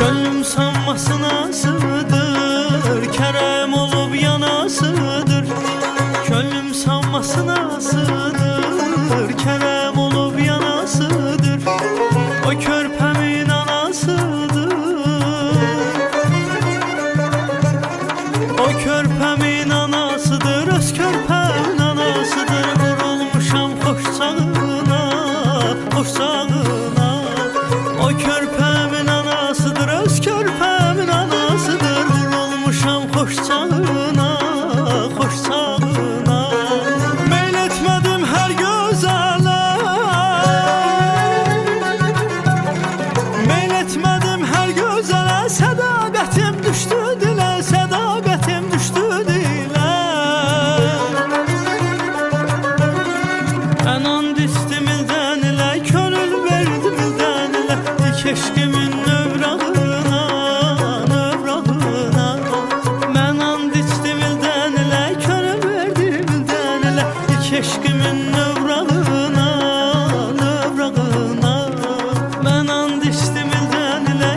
Könlüm sanmasına sığdır, kerem olup yanasıdır. Könlüm sanmasına sığdır, kerem olup yanasıdır. O körpemin anasıdır. O körpemin anasıdır, öz körpemin anasıdır. Vurulmuşam hoş sağına, hoş sağına. O körpemin anasıdır, öz körpemin anasıdır. Vurulmuşam hoş sağına, hoş sağına. Meyletmedim her gözələ, meyletmedim her gözələ. Sədaqətim düşdü dilə, sədaqətim düşdü dilə. Ənan distim ildən ilə, könül verdim ildən ilə. İlk eşqimin növrağına, növrağına. Mən and içdim ildən ilə, könül verdim ildən ilə. İlk eşqimin növrağına.